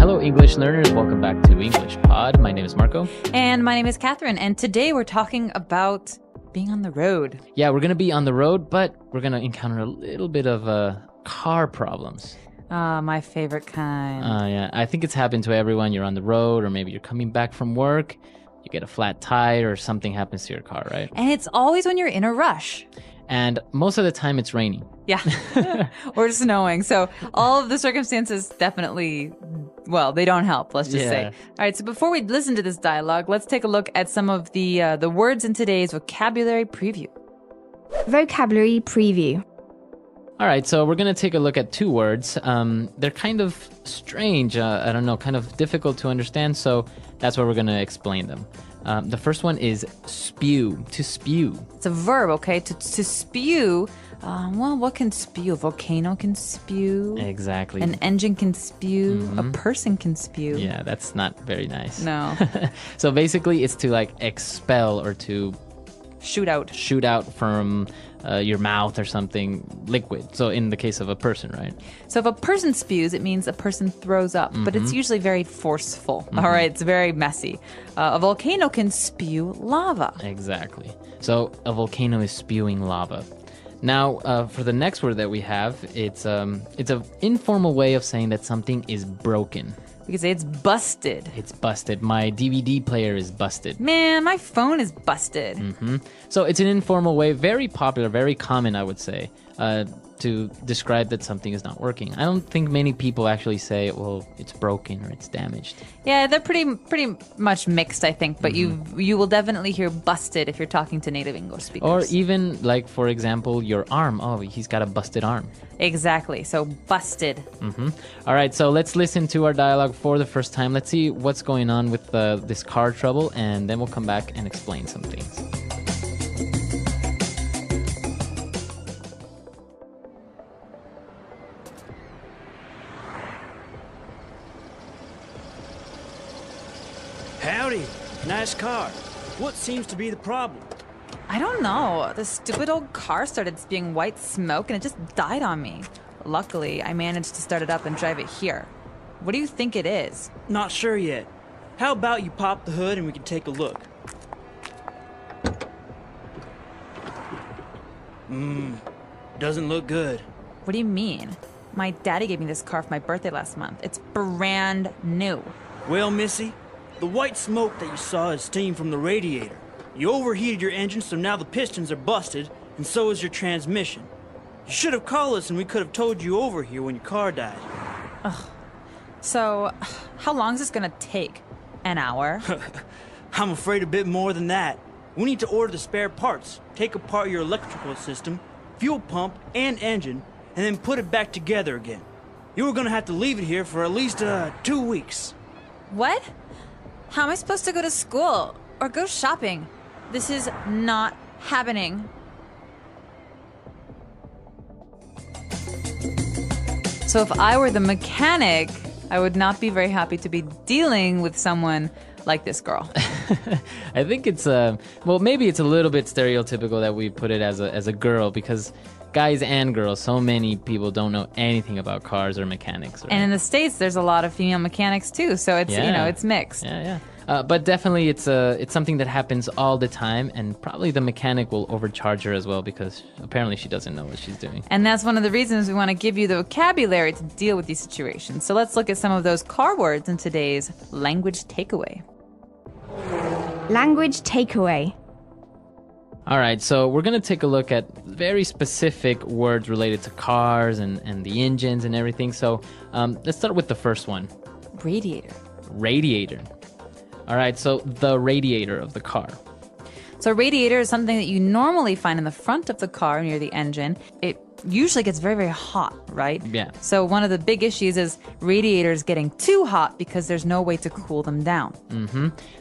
Hello, English learners. Welcome back to English Pod. My name is Marco. And my name is Catherine. And today we're talking about being on the road. Yeah, we're going to be on the road, but we're going to encounter a little bit of car problems. My favorite kind. Yeah, I think it's happened to everyone. You're on the road, or maybe you're coming back from work. You get a flat tire or something happens to your car, right? And it's always when you're in a rush. And most of the time it's raining. Yeah. Or snowing. So all of the circumstances definitely, well, they don't help, let's just say. All right, so before we listen to this dialogue, let's take a look at some of the words in today's vocabulary preview. Vocabulary preview. All right, so we're going to take a look at two words. They're kind of strange, I don't know, kind of difficult to understand, so that's why we're going to explain them. The first one is spew, to spew. It's a verb, okay? To spew, well, what can spew? A volcano can spew. Exactly. An engine can spew. A person can spew. Yeah, that's not very nice. No. So basically, it's to like expel or to Shoot out from your mouth or something liquid. So in the case of a person, right? So if a person spews, it means a person throws up, but it's usually very forceful. All right, it's very messy. A volcano can spew lava. Exactly. So a volcano is spewing lava. Now, for the next word that we have, it's an informal way of saying that something is broken. We could say it's busted. It's busted. My DVD player is busted. Man, my phone is busted. So it's an informal way, very popular, very common, I would say, to describe that something is not working. I don't think many people actually say, well, it's broken or it's damaged. Yeah, they're pretty much mixed, I think, but you will definitely hear busted if you're talking to native English speakers. Or even, like, for example, your arm. Oh, he's got a busted arm. Exactly, so busted. All right, so let's listen to our dialogue for the first time. Let's see what's going on with this car trouble, and then we'll come back and explain some things. Howdy. Nice car. What seems to be the problem? I don't know. The stupid old car started spewing white smoke and it just died on me. Luckily, I managed to start it up and drive it here. What do you think it is? Not sure yet. How about you pop the hood and we can take a look? Doesn't look good. What do you mean? My daddy gave me this car for my birthday last month. It's brand new. Well, Missy, the white smoke that you saw is steam from the radiator. You overheated your engine, so now the pistons are busted, and so is your transmission. You should have called us and we could have towed you over here when your car died. So, how long is this gonna take? An hour? I'm afraid a bit more than that. We need to order the spare parts, take apart your electrical system, fuel pump, and engine, and then put it back together again. You were gonna have to leave it here for at least 2 weeks. What? How am I supposed to go to school or go shopping? This is not happening. So if I were the mechanic, I would not be very happy to be dealing with someone like this girl. I think it's well, maybe it's a little bit stereotypical that we put it as a girl, because guys and girls, so many people don't know anything about cars or mechanics, right? And in the States, there's a lot of female mechanics too, so it's it's mixed. Yeah. But definitely it's something that happens all the time, and probably the mechanic will overcharge her as well, because apparently she doesn't know what she's doing. And that's one of the reasons we want to give you the vocabulary to deal with these situations. So let's look at some of those car words in today's language takeaway. Language takeaway. All right, so we're going to take a look at very specific words related to cars and the engines and everything. So let's start with the first one. Radiator. Radiator. All right, so the radiator of the car. So a radiator is something that you normally find in the front of the car near the engine. It usually gets very, very hot, right? Yeah. So one of the big issues is radiators getting too hot because there's no way to cool them down.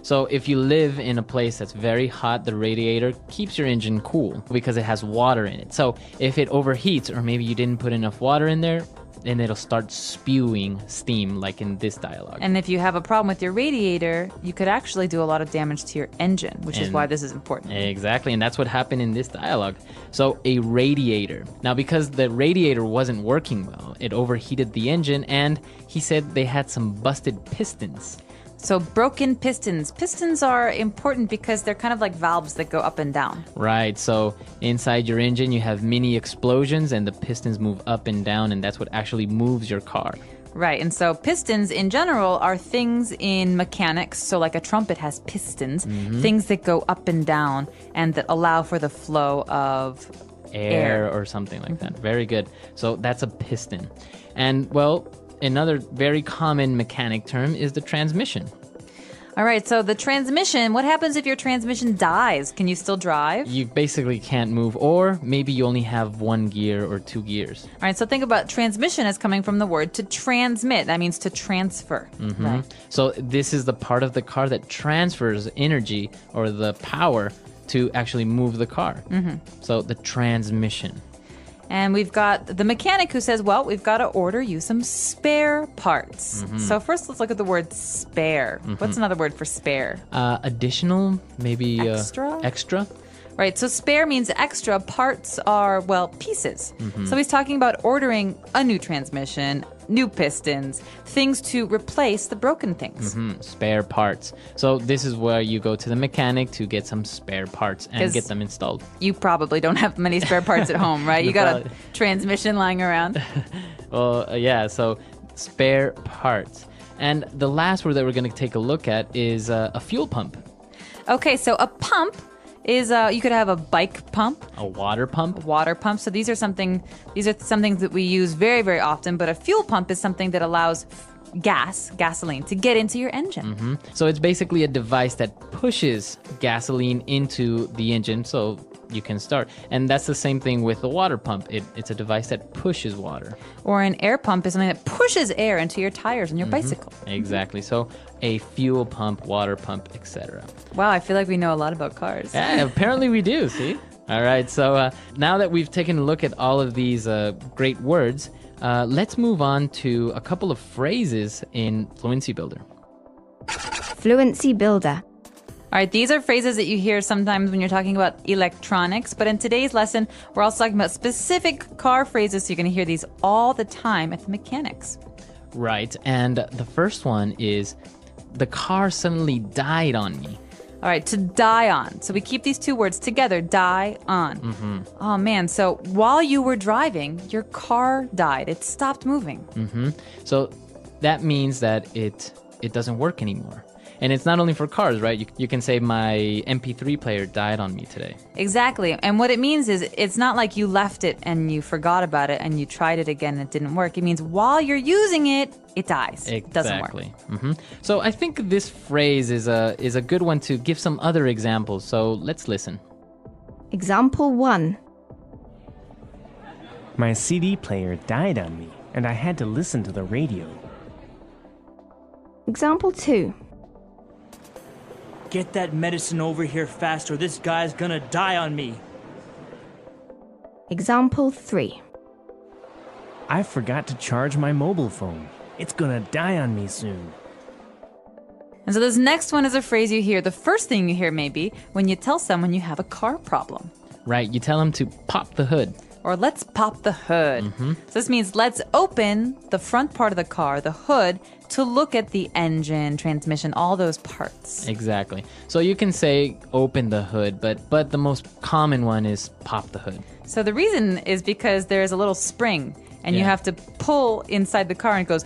So if you live in a place that's very hot, the radiator keeps your engine cool because it has water in it. So if it overheats, or maybe you didn't put enough water in there, it'll start spewing steam, like in this dialogue. And if you have a problem with your radiator, you could actually do a lot of damage to your engine, which is why this is important. Exactly, and that's what happened in this dialogue. So a radiator. Now, because the radiator wasn't working well, it overheated the engine, and he said they had some busted pistons. So broken pistons. Pistons are important because they're kind of like valves that go up and down. Right, so inside your engine you have mini explosions and the pistons move up and down, and that's what actually moves your car. Right, and so pistons in general are things in mechanics. So like a trumpet has pistons, things that go up and down and that allow for the flow of Air or something like that. Very good. So that's a piston. And well, another very common mechanic term is the transmission. All right, so the transmission, what happens if your transmission dies? Can you still drive? You basically can't move, or maybe you only have one gear or two gears. All right, so think about transmission as coming from the word to transmit. That means to transfer. Right. So this is the part of the car that transfers energy or the power to actually move the car. So the transmission. And we've got the mechanic who says, well, we've got to order you some spare parts. So first, let's look at the word spare. What's another word for spare? Additional, maybe Extra? Extra. Right, so spare means extra. Parts are, well, pieces. So he's talking about ordering a new transmission, new pistons, things to replace the broken things. Spare parts. So this is where you go to the mechanic to get some spare parts and 'Cause get them installed. You probably don't have many spare parts at home, right? You got a Probably. transmission lying around. Well, yeah, so spare parts. And the last word that we're going to take a look at is a fuel pump. Okay, so a pump is you could have a bike pump, A water pump. water pump. So these are some things that we use very, very often. But a fuel pump is something that allows gasoline, to get into your engine. So it's basically a device that pushes gasoline into the engine so you can start. And that's the same thing with the water pump. It's a device that pushes water. Or an air pump is something that pushes air into your tires on your bicycle. Exactly. So a fuel pump, water pump, etc. Wow, I feel like we know a lot about cars. Yeah, apparently we do, see? All right, so now that we've taken a look at all of these great words, let's move on to a couple of phrases in Fluency Builder. Fluency Builder. All right, these are phrases that you hear sometimes when you're talking about electronics, but in today's lesson, we're also talking about specific car phrases, so you're going to hear these all the time at the mechanics. Right, and the first one is, the car suddenly died on me. All right, to die on. So we keep these two words together, die on. Oh man, so while you were driving, your car died. It stopped moving. So that means that it doesn't work anymore. And it's not only for cars, right? You can say my MP3 player died on me today. Exactly. And what it means is it's not like you left it and you forgot about it and you tried it again and it didn't work. It means while you're using it, it dies. Exactly. It doesn't work. So I think this phrase is a good one to give some other examples. So let's listen. Example 1. My CD player died on me, and I had to listen to the radio. Example 2. Get that medicine over here fast or this guy's gonna die on me. Example 3. I forgot to charge my mobile phone. It's gonna die on me soon. And so this next one is a phrase you hear. The first thing you hear maybe when you tell someone you have a car problem. Right, you tell them to pop the hood. Or let's pop the hood. So this means let's open the front part of the car, the hood, to look at the engine, transmission, all those parts. Exactly. So you can say open the hood, but the most common one is pop the hood. So the reason is because there's a little spring and you Yeah. have to pull inside the car and it goes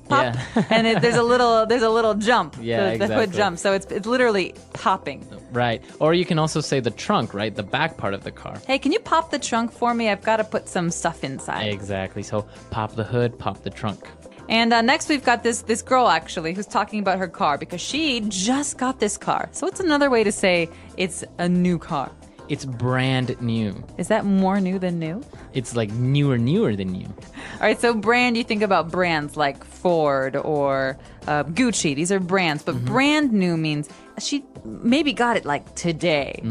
pop. Yeah. And there's a little jump. Yeah, the hood exactly. jump. So it's literally popping. Right. Or you can also say the trunk, right? The back part of the car. Hey, can you pop the trunk for me? I've got to put some stuff inside. Exactly. So pop the hood, pop the trunk. And next we've got this girl actually who's talking about her car because she just got this car. So it's another way to say it's a new car. It's brand new. Is that more new than new? It's like newer than new. All right, so brand, you think about brands like Ford or Gucci. These are brands, but brand new means she maybe got it like today.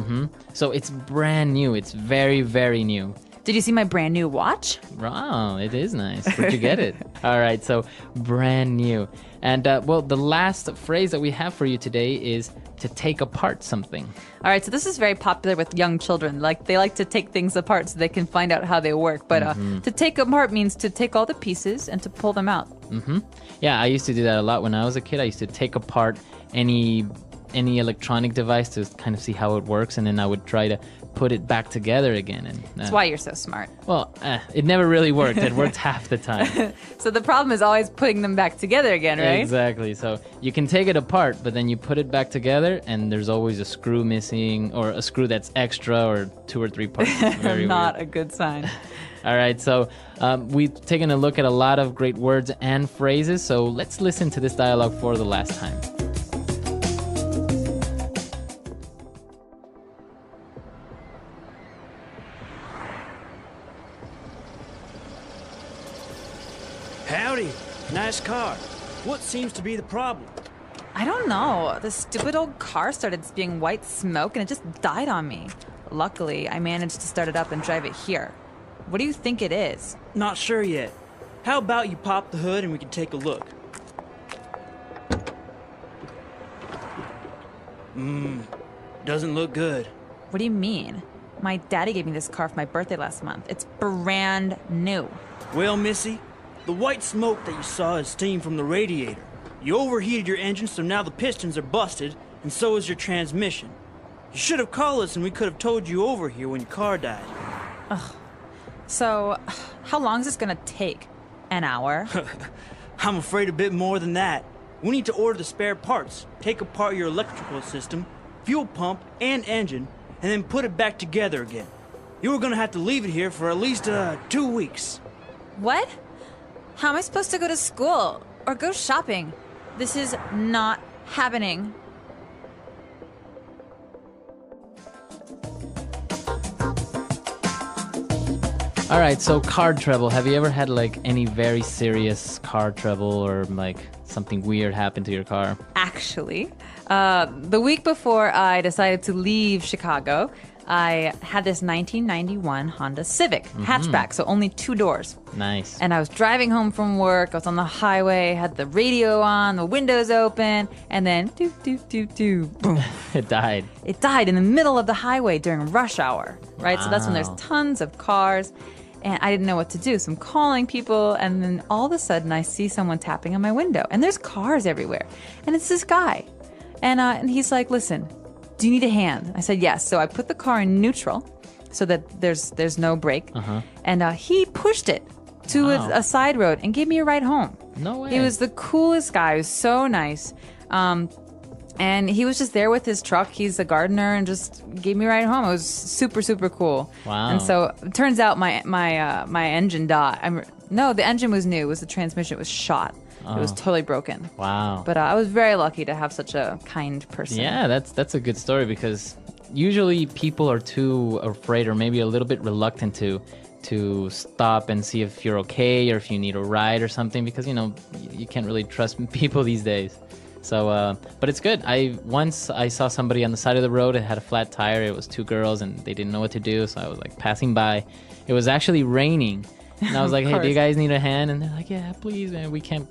So it's brand new. It's very, very new. Did you see my brand new watch? Wow, it is nice. Where'd you get it? All right, so brand new. And well, the last phrase that we have for you today is to take apart something. All right, so this is very popular with young children. Like they like to take things apart so they can find out how they work. But to take apart means to take all the pieces and to pull them out. Yeah, I used to do that a lot when I was a kid. I used to take apart any electronic device to kind of see how it works, and then I would try to put it back together again. And That's why you're so smart. well, it never really worked. It worked half the time. So the problem is always putting them back together again, right? Exactly. So you can take it apart, but then you put it back together, and there's always a screw missing, or a screw that's extra, or 2 or 3 parts. Very Not weird. a good sign. All right, so we've taken a look at a lot of great words and phrases, so let's listen to this dialogue for the last time. Howdy. Nice car. What seems to be the problem? I don't know. The stupid old car started spewing white smoke and it just died on me. Luckily, I managed to start it up and drive it here. What do you think it is? Not sure yet. How about you pop the hood and we can take a look? Doesn't look good. What do you mean? My daddy gave me this car for my birthday last month. It's brand new. Well, Missy, the white smoke that you saw is steam from the radiator. You overheated your engine, so now the pistons are busted, and so is your transmission. You should have called us and we could have towed you over here when your car died. So, how long is this gonna take? An hour? I'm afraid a bit more than that. We need to order the spare parts, take apart your electrical system, fuel pump, and engine, and then put it back together again. You were gonna have to leave it here for at least 2 weeks. What? How am I supposed to go to school or go shopping? This is not happening. All right, so car trouble. Have you ever had like any very serious car trouble, or like something weird happen to your car? Actually, the week before I decided to leave Chicago, I had this 1991 Honda Civic hatchback, so only 2 doors. Nice. And I was driving home from work. I was on the highway, had the radio on, the windows open, and then boom. It died. It died in the middle of the highway during rush hour, right? So that's when there's Wow. tons of cars, and I didn't know what to do. So I'm calling people, and then all of a sudden I see someone tapping on my window, and there's cars everywhere. And it's this guy. And he's like, listen, do you need a hand? I said, yes. So I put the car in neutral so that there's no brake. And he pushed it to Wow. a side road and gave me a ride home. No way. He was the coolest guy. He was so nice. And he was just there with his truck. He's a gardener and just gave me a ride home. It was super, super cool. Wow. And so it turns out my engine died. No, the engine was new. It was the transmission. It was shot. It was totally broken. Wow. But I was very lucky to have such a kind person. Yeah, that's a good story, because usually people are too afraid, or maybe a little bit reluctant to stop and see if you're okay, or if you need a ride or something, because you can't really trust people these days. So, but it's good. Once I saw somebody on the side of the road. It had a flat tire. It was 2 girls, and they didn't know what to do. So I was like passing by. It was actually raining. And I was like, hey, do you guys need a hand? And they're like, yeah, please, man. We can't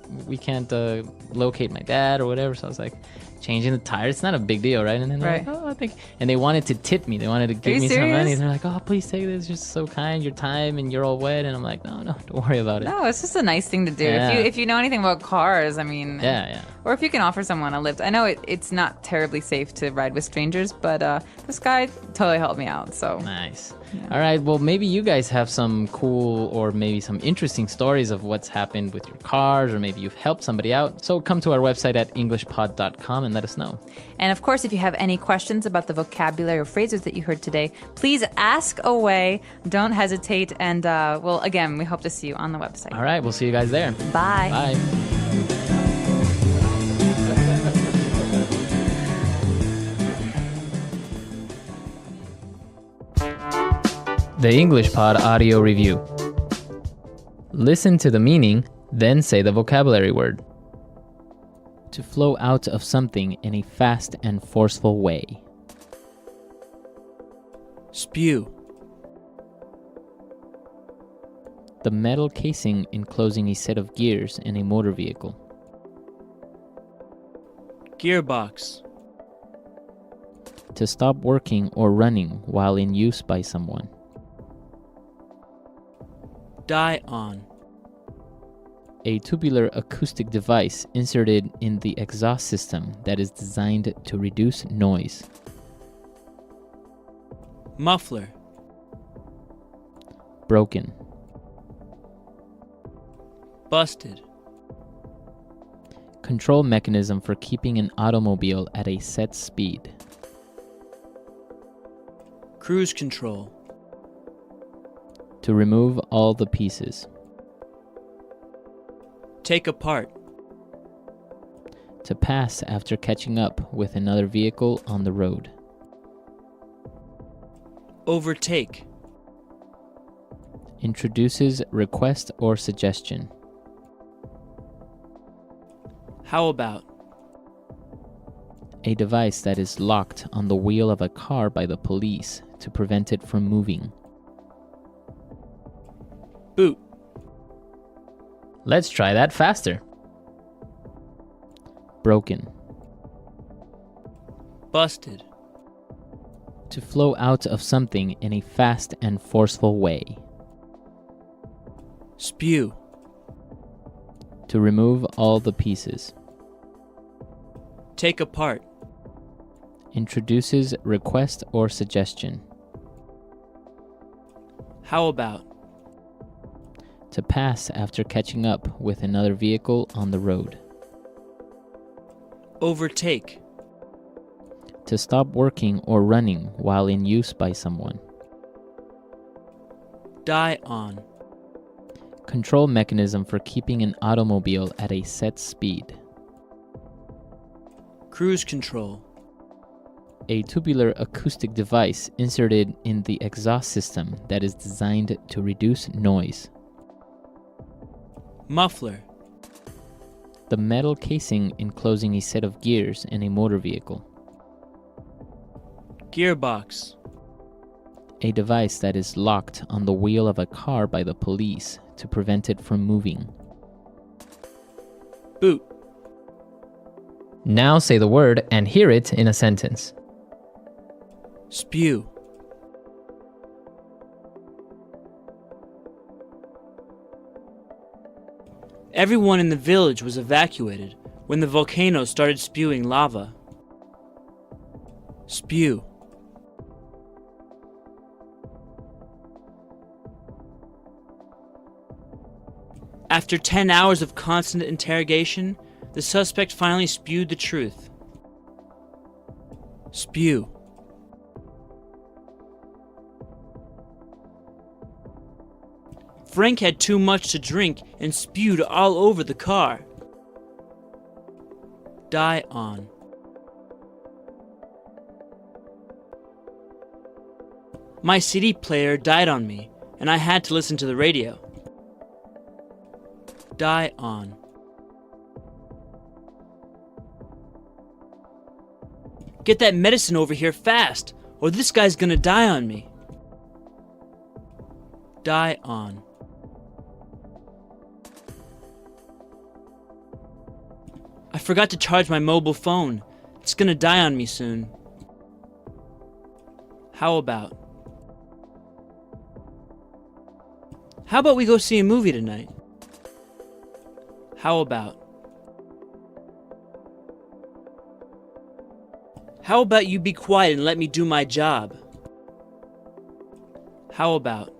locate my dad or whatever. So I was like, changing the tire. It's not a big deal, right? And then they're Right. like, oh, I think. And they wanted to tip me. They wanted to give you me some money. serious? They're like, oh, please take this. You're so kind. Your time, and you're all wet. And I'm like, no, don't worry about it. No, it's just a nice thing to do. Yeah. If you know anything about cars, I mean, Yeah. or if you can offer someone a lift. I know it's not terribly safe to ride with strangers, but this guy totally helped me out. So Nice. All right. Well, maybe you guys have some cool or maybe some interesting stories of what's happened with your cars, or maybe you've helped somebody out. So come to our website at englishpod.com and let us know. And of course, if you have any questions about the vocabulary or phrases that you heard today, please ask away. Don't hesitate. And well, again, we hope to see you on the website. All right. We'll see you guys there. Bye. Bye. The English Pod Audio Review. Listen to the meaning, then say the vocabulary word. To flow out of something in a fast and forceful way. Spew. The metal casing enclosing a set of gears in a motor vehicle. Gearbox. To stop working or running while in use by someone. Die on. A tubular acoustic device inserted in the exhaust system that is designed to reduce noise. Muffler. Broken. Busted. Control mechanism for keeping an automobile at a set speed. Cruise control. To remove all the pieces. Take apart. To pass after catching up with another vehicle on the road. Overtake. Introduces request or suggestion. How about? A device that is locked on the wheel of a car by the police to prevent it from moving. Boot. Let's try that faster. Broken. Busted. To flow out of something in a fast and forceful way. Spew. To remove all the pieces. Take apart. Introduces request or suggestion. How about? To pass after catching up with another vehicle on the road. Overtake. To stop working or running while in use by someone. Die on. Control mechanism for keeping an automobile at a set speed. Cruise control. A tubular acoustic device inserted in the exhaust system that is designed to reduce noise. Muffler. The metal casing enclosing a set of gears in a motor vehicle. Gearbox. A device that is locked on the wheel of a car by the police to prevent it from moving. Boot. Now say the word and hear it in a sentence. Spew. Everyone in the village was evacuated when the volcano started spewing lava. Spew. After 10 hours of constant interrogation, the suspect finally spewed the truth. Spew. Frank had too much to drink and spewed all over the car. Die on. My CD player died on me, and I had to listen to the radio. Die on. Get that medicine over here fast, or this guy's gonna die on me. Die on. I forgot to charge my mobile phone. It's gonna die on me soon. How about? How about we go see a movie tonight? How about? How about you be quiet and let me do my job? How about?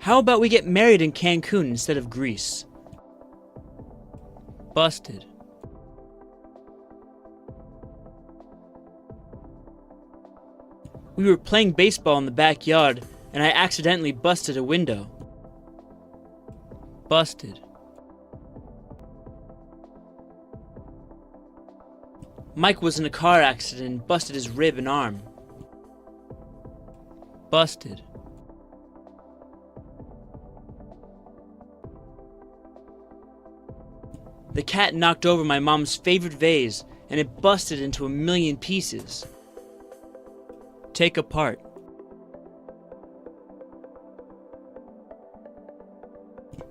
How about we get married in Cancun instead of Greece? Busted. We were playing baseball in the backyard and I accidentally busted a window. Busted. Mike was in a car accident and busted his rib and arm. Busted. The cat knocked over my mom's favorite vase and it busted into a million pieces. Take apart.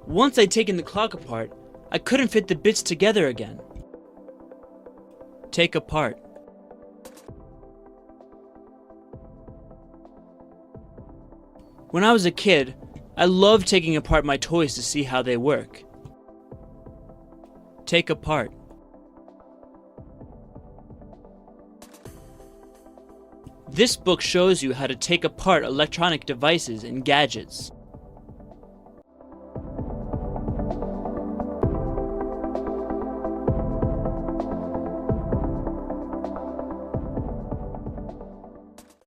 Once I'd taken the clock apart, I couldn't fit the bits together again. Take apart. When I was a kid, I loved taking apart my toys to see how they work. Take apart. This book shows you how to take apart electronic devices and gadgets.